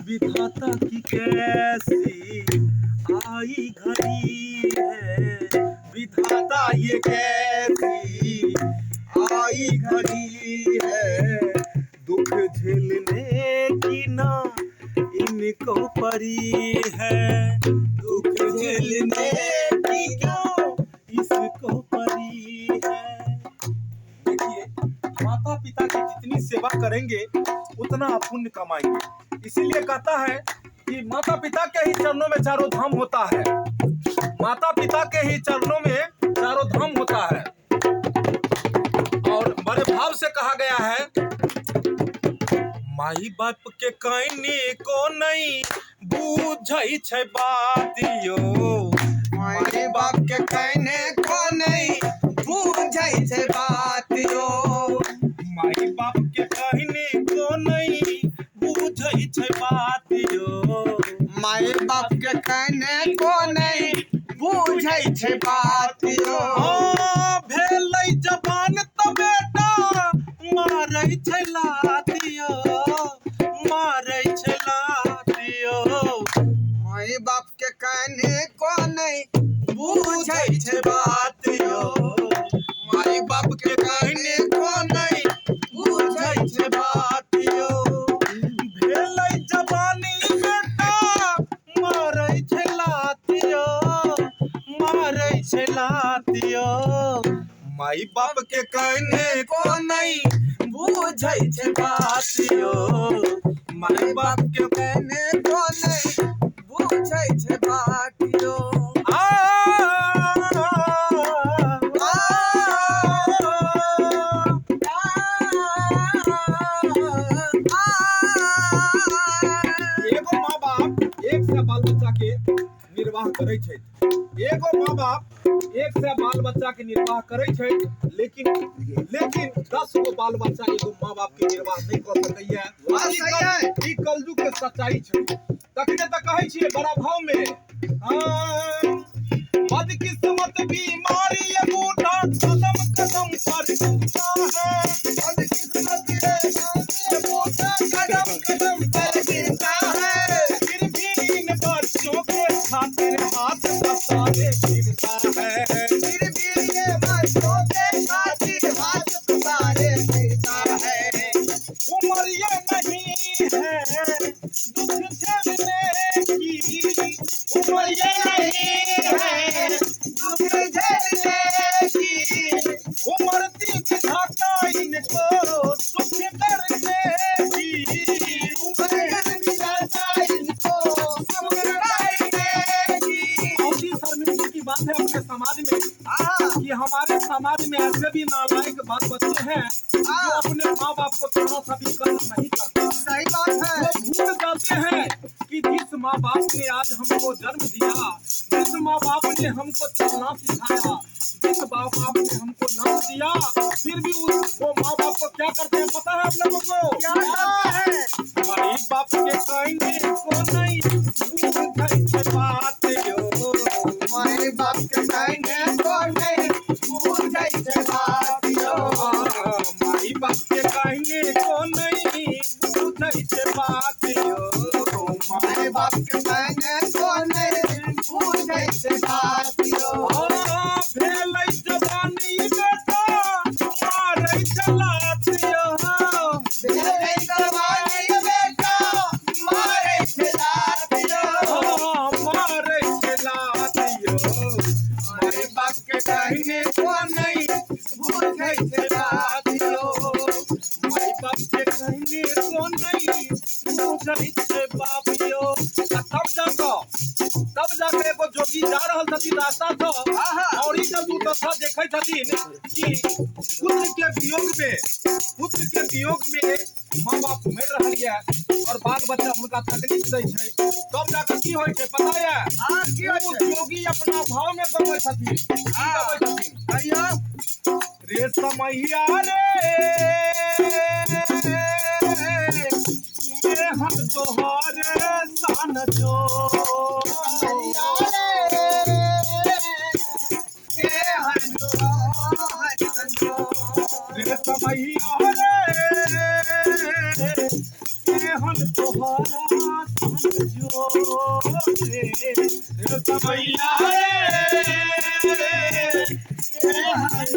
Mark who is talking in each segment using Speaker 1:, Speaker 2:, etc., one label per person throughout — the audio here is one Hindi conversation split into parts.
Speaker 1: विधाता की कैसी आई घड़ी है, विधाता ये कैसी आई घड़ी है, दुख झेलने की ना इनको परी है, दुख झेलने की क्यों इसको परी है। देखिए, माता पिता की जितनी सेवा करेंगे उतना आप पुण्य कमाएंगे। इसीलिए कहता है कि माता पिता के ही चरणों में चारों धाम होता है, माता पिता के ही चरणों में चारों धाम होता है। और बड़े भाव से कहा गया है, माई बाप के कहने को नहीं बूझै छै बात यो,
Speaker 2: माई बाप के कहने को नहीं बूझै छै बात यो,
Speaker 1: माई बाप के कहने को नहीं बूझै छै बात यो,
Speaker 2: माई बाप के कहने को नहीं बूझै छै बात यो।
Speaker 1: भेलै जवान त बेटा मारै छै लातियो, मारै छै लातियो,
Speaker 2: माई बाप के कहने को नहीं बूझै छै बात यो, माई बाप के कहने को नहीं बूझै छै बात यो।
Speaker 1: भेलै जवानी बेटा मारै छै लातियो, मारै छै लातियो, माई बाप के कहने
Speaker 2: को नहीं बूझै छै बात यो,
Speaker 1: माई बाप के
Speaker 2: कहने को नहीं बूझै छै बात यो।
Speaker 1: एगो माँ बाप एक से बाल बच्चा के निर्वाह करे छै, एगो माँ बाप एक से बाल बच्चा के निर्वाह करे छै, लेकिन 10 गो बाल बच्चा एगो माँ बाप के निर्वाह नहीं कर सकैया। ई कलयुग के सच्चाई छै। तखने तक कहै छियै बड़ा भाव में, बदकिस्मत बीमारी ये बूढ़ा कदम कदम पर गिरता है,
Speaker 2: बदकिस्मत ये बूढ़ा कदम कदम पर गिरता है,
Speaker 1: फिर भी इन बच्चों के खातिर हाथ पसारे गिरता है,
Speaker 2: फिर भी ये बच्चों के खातिर हाथ पसारे गिरता है।
Speaker 1: उम्र ये नहीं है दुख झेलने की, उम्र ये नहीं है
Speaker 2: दुख झेलने की,
Speaker 1: उम्र दी विधाता इनको सुख करने की,
Speaker 2: उम्र विधाता इनको सुख करने की।
Speaker 1: बहुत ही शर्मिंदगी की बात है अपने समाज में कि हमारे समाज में ऐसे भी नालायक बाल बच्चे हैं जो अपने माँ बाप को थोड़ा सा भी कदर नहीं करते।
Speaker 2: सही बात है।
Speaker 1: वो भूल जाते हैं कि जिस माँ बाप ने आज हमको जन्म दिया, जिस माँ बाप ने हमको चलना सिखाया, जिस माँ बाप ने हमको नाम दिया, फिर भी वो माँ बाप को क्या करते हैं पता है आप लोगों को?
Speaker 2: क्या करते हैं?
Speaker 1: माई बाप के कहने को नहीं बूझै छै बात यो,
Speaker 2: माई बाप के कहने को नहीं बूझै छै बात यो,
Speaker 1: माई बाप के कहने को नहीं बूझै छै बात यो,
Speaker 2: माई बाप के कहने को नहीं बूझै छै बात यो।
Speaker 1: भेलै जवानी बेटा मारै छै लातियो,
Speaker 2: भेलै जवानी बेटा मारै छै लातियो,
Speaker 1: मारै छै लातियो,
Speaker 2: माई बाप के कहने को नहीं बूझै छै बात यो,
Speaker 1: माई बाप के कहने को नहीं बूझै छै बाप यो। तब जाके एगो जोगी जा रहल छथिन रास्ता से, और ई जब दू दशा देखै छथिन कि पुत्र के वियोग में माँ बाप मरि रहल ये और बाल बच्चा हुनका तकलीफ दै छै, तब जाके की होइ छै पता ये? वो जोगी अपना भाव में गबै छथिन, गबै छथिन, रे समैया रे हम तोहरे सान जो,
Speaker 2: के हर
Speaker 1: रे समैया रे केहन तोहरा समझो रे समैया रे केहन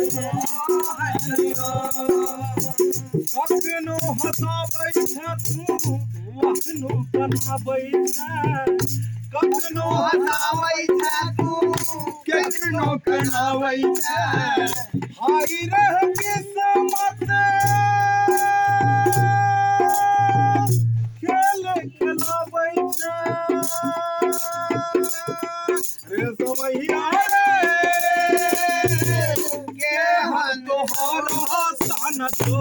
Speaker 1: कखनो हंसाबै छै तू कखनो कनाबै छै कखनो
Speaker 2: हंसाबै छै तू
Speaker 1: केखनो कनाबै छै हाय रह किस्मत खेल खेलाबै छै रे समैया रे
Speaker 2: केहन
Speaker 1: तोहरा सन जो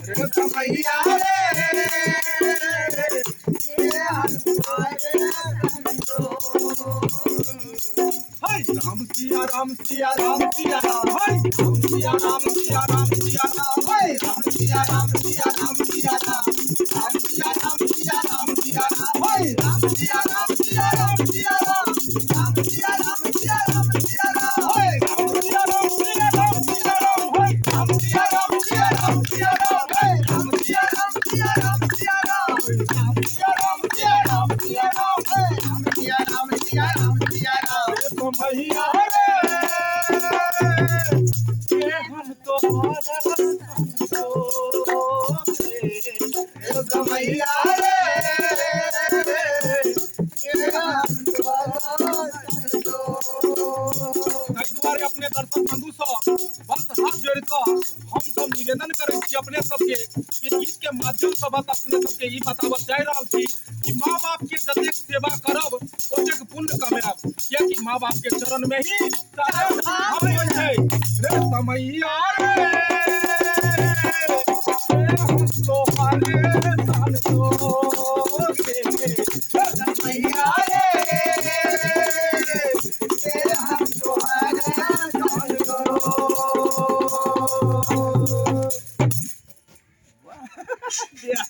Speaker 1: रे समैया रे
Speaker 2: केहन तोहरा
Speaker 1: हाय राम सिया राम सिया राम सिया राम हाय राम सिया राम सिया राम सिया राम हाय राम सिया राम सिया राम सिया राम राम सिया राम सिया राम सिया राम हाय राम सिया राम सिया राम सिया राम राम सिया राम सिया राम सिया राम हाय राम सिया राम सिया राम सिया राम हाय राम सिया राम सिया राम सिया राम हाय राम सिया राम सिया राम सिया राम राम सिया राम सिया राम सिया राम हाय
Speaker 2: राम सिया राम सिया राम सिया राम
Speaker 1: समैया रे केहन तोहरा समझो रे समैया रे
Speaker 2: केहन तोहरा
Speaker 1: ताहि दुआरे अपने दर्शक बंधु सब बस हाथ जोड़ कऽ हम सब निवेदन करै छी अपने सबके कि गीत के माध्यम से बस अपने सबके ई बताबऽ चाहि रहल छी कि माँ बाप के जतेक सेवा करब ओतेक पुण्य कमाएब कियाकि माँ बाप के चरण में ही सारा धाम होइ छै रे समैया रे हम तोहरे सन जो रे समैया रे
Speaker 2: केहन तोहरा
Speaker 1: Yeah.